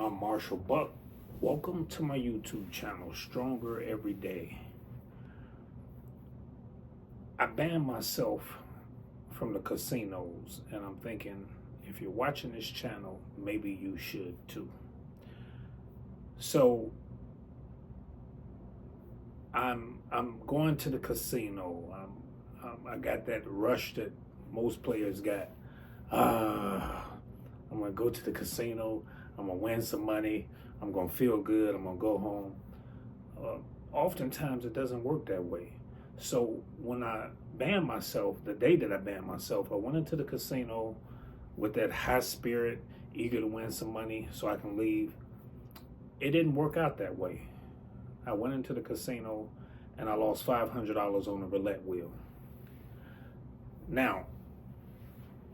I'm Marshall Buck. Welcome to my YouTube channel, Stronger Every Day. I banned myself from the casinos, and I'm thinking if you're watching this channel, maybe you should too. So I'm going to the casino. I got that rush that most players got. I'm gonna go to the casino. I'm gonna win some money. I'm gonna feel good. I'm gonna go home. Oftentimes it doesn't work that way. So when I banned myself, the day that I banned myself, I went into the casino with that high spirit, eager to win some money so I can leave. It didn't work out that way. I went into the casino and I lost $500 on the roulette wheel. Now,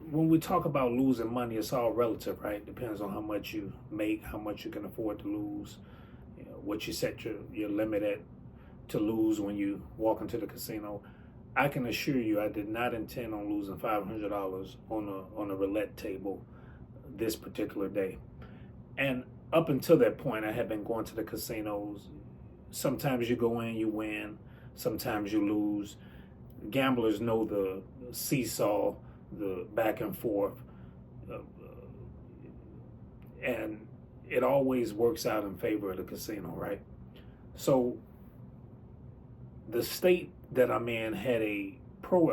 when we talk about losing money, it's all relative, right? Depends on how much you make, how much you can afford to lose, what you set your limit at to lose when you walk into the casino. I can assure you I did not intend on losing $500 on a roulette table this particular day. And up until that point, I had been going to the casinos. Sometimes you go in, you win. Sometimes you lose. Gamblers know the seesaw, the back and forth, and it always works out in favor of the casino, right? So the state that I'm in had a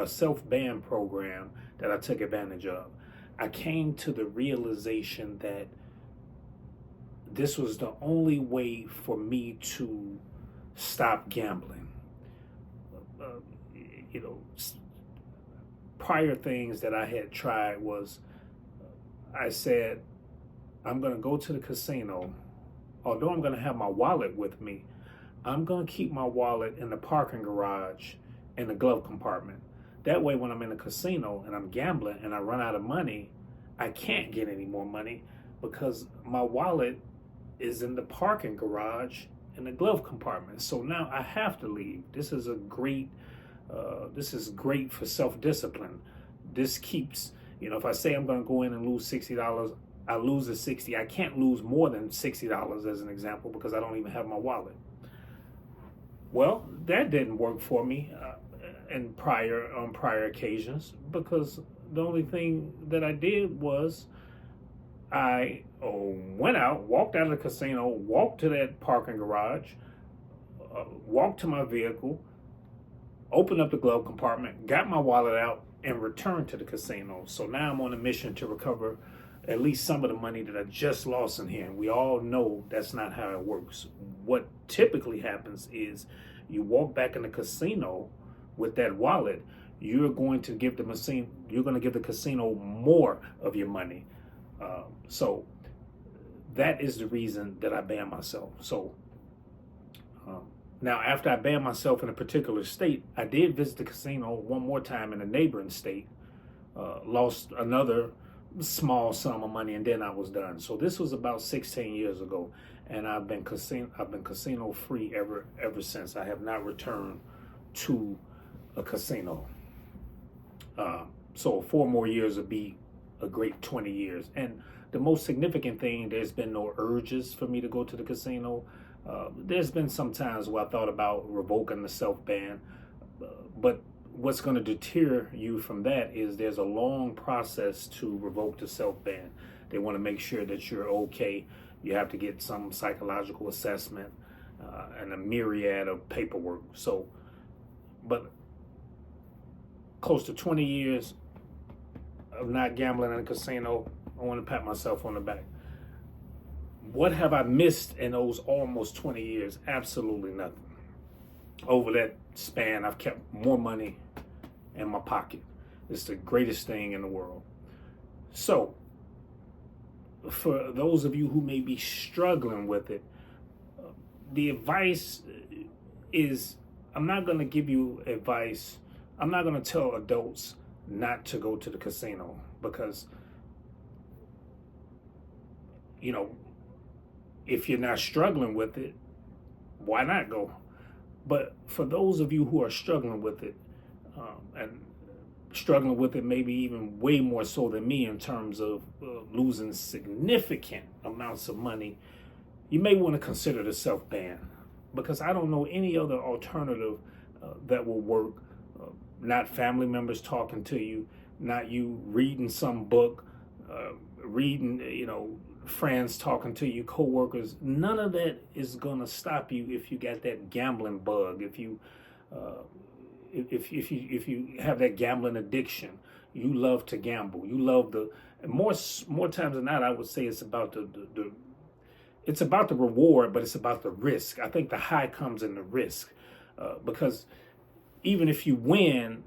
self-ban program that I took advantage of. I came to the realization that this was the only way for me to stop gambling. Prior things that I had tried was, I said, I'm going to go to the casino. Although I'm going to have my wallet with me, I'm going to keep my wallet in the parking garage in the glove compartment. That way, when I'm in the casino and I'm gambling and I run out of money, I can't get any more money because my wallet is in the parking garage in the glove compartment. So now I have to leave. This is great for self-discipline. This keeps, if I say I'm going to go in and lose $60, I lose the 60. I can't lose more than $60 as an example because I don't even have my wallet. Well, that didn't work for me on prior occasions because the only thing that I did was I went out, walked out of the casino, walked to that parking garage, walked to my vehicle, opened up the glove compartment, got my wallet out, and returned to the casino. So now I'm on a mission to recover at least some of the money that I just lost in here. And we all know that's not how it works. What typically happens is you walk back in the casino with that wallet, you're going to give the casino more of your money. So that is the reason that I banned myself. So now, after I banned myself in a particular state, I did visit the casino one more time in a neighboring state, lost another small sum of money, and then I was done. So this was about 16 years ago, and I've been casino free ever since. I have not returned to a casino. So 4 more years would be a great 20 years. And the most significant thing, there's been no urges for me to go to the casino. There's been some times where I thought about revoking the self-ban, but what's going to deter you from that is there's a long process to revoke the self-ban. They want to make sure that you're okay. You have to get some psychological assessment and a myriad of paperwork. So, but close to 20 years of not gambling in a casino, I want to pat myself on the back. What have I missed in those almost 20 years? Absolutely nothing. Over that span, I've kept more money in my pocket. It's the greatest thing in the world. So, for those of you who may be struggling with it, the advice is, I'm not going to give you advice. I'm not going to tell adults not to go to the casino because, if you're not struggling with it, why not go? But for those of you who are struggling with it, and maybe even way more so than me in terms of losing significant amounts of money, you may want to consider the self-ban, because I don't know any other alternative that will work. Not family members talking to you, not you reading some book, reading, friends talking to you, coworkers. None of that is gonna stop you if you got that gambling bug. If you have that gambling addiction, you love to gamble. You love more times than not, I would say it's about it's about the reward, but it's about the risk. I think the high comes in the risk, because even if you win,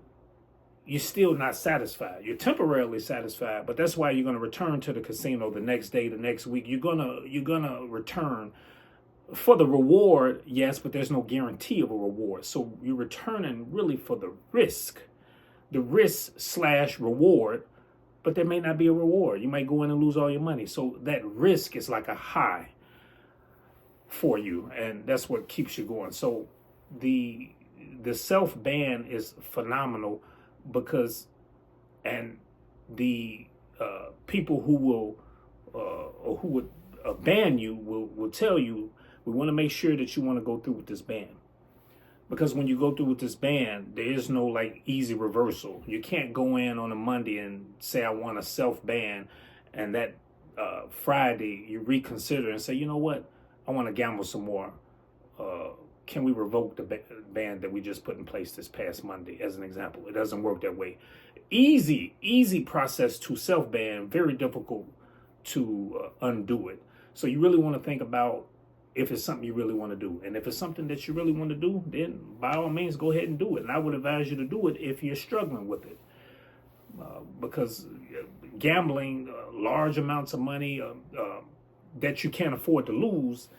you're still not satisfied. You're temporarily satisfied, but that's why you're going to return to the casino the next day, the next week. You're gonna return for the reward, yes, but there's no guarantee of a reward. So you're returning really for the risk / reward, but there may not be a reward. You might go in and lose all your money. So that risk is like a high for you, and that's what keeps you going. So the self-ban is phenomenal, because, and the people who will or who would ban you will tell you, we want to make sure that you want to go through with this ban, because when you go through with this ban, there is no like easy reversal. You can't go in on a Monday and say I want a self-ban, and that Friday you reconsider and say, you know what, I want to gamble some more. Can we revoke the ban that we just put in place this past Monday, as an example? It doesn't work that way. Easy process to self-ban, very difficult to undo it. So you really want to think about if it's something you really want to do. And if it's something that you really want to do, then by all means, go ahead and do it. And I would advise you to do it if you're struggling with it. Because gambling large amounts of money that you can't afford to lose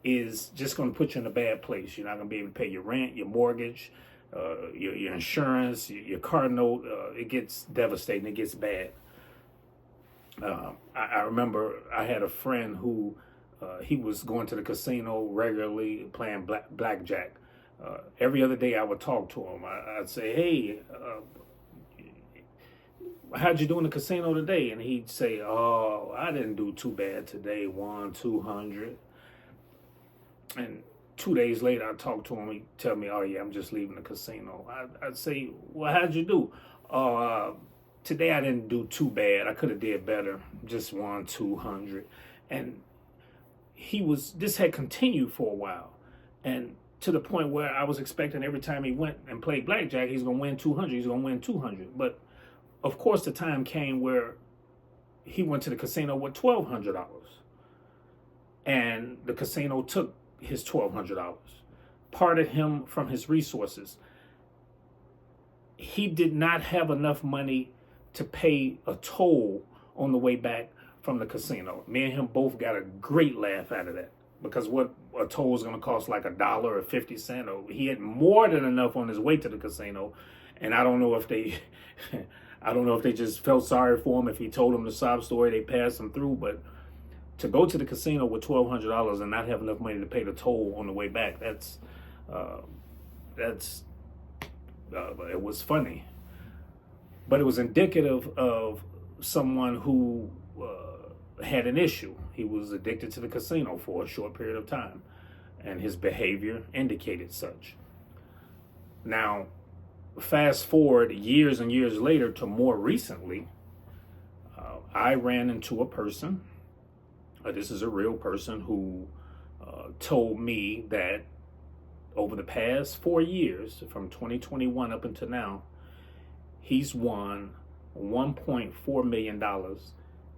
is just going to put you in a bad place. You're not going to be able to pay your rent, your mortgage, your insurance, your car note. It gets devastating. It gets bad. I remember I had a friend who he was going to the casino regularly, playing blackjack. Every other day I would talk to him. I'd say, hey, how'd you do in the casino today? And he'd say, oh, I didn't do too bad today, 200. And 2 days later, I talked to him. He'd tell me, oh, yeah, I'm just leaving the casino. I'd say, well, how'd you do? Today I didn't do too bad. I could have did better. Just 200. And this had continued for a while. And to the point where I was expecting every time he went and played blackjack, he's going to win 200. He's going to win 200. But, of course, the time came where he went to the casino with $1,200. And the casino took his $1,200, parted him from his resources. He did not have enough money to pay a toll on the way back from the casino. Me and him both got a great laugh out of that, because what a toll is going to cost, like $1 or 50 cents. Or he had more than enough on his way to the casino, and I don't know if they, just felt sorry for him. If he told them the sob story, they passed him through, but to go to the casino with $1,200 and not have enough money to pay the toll on the way back, it was funny. But it was indicative of someone who had an issue. He was addicted to the casino for a short period of time, and his behavior indicated such. Now, fast forward years and years later to more recently, I ran into a person. This is a real person who told me that over the past 4 years, from 2021 up until now, he's won $1.4 million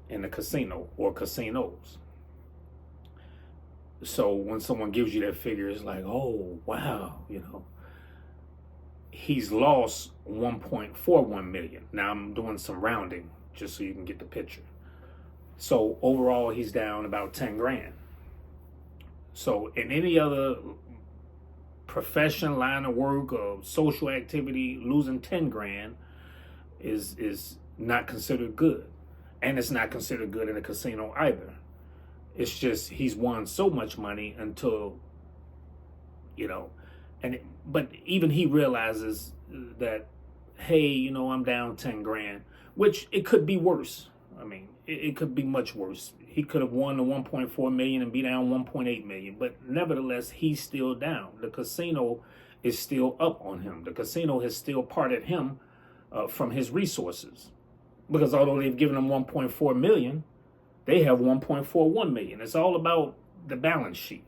in the casino or casinos. So when someone gives you that figure, it's like, oh, wow, He's lost 1.41 million. Now I'm doing some rounding just so you can get the picture. So overall, he's down about 10 grand. So in any other profession, line of work, or social activity, losing 10 grand is not considered good. And it's not considered good in a casino either. It's just he's won so much money until, but even he realizes that, hey, I'm down 10 grand, which it could be worse. I mean, it could be much worse. He could have won the 1.4 million and be down 1.8 million, but nevertheless, he's still down. The casino is still up on him. The casino has still parted him from his resources, because although they've given him 1.4 million, they have 1.41 million. It's all about the balance sheet.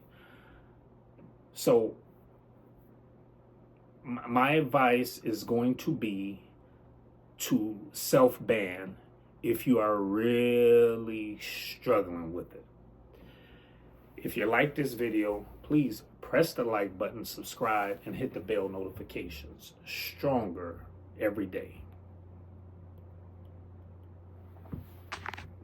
So my advice is going to be to self-ban if you are really struggling with it. If you like this video, please press the like button, subscribe, and hit the bell notifications. Stronger every day.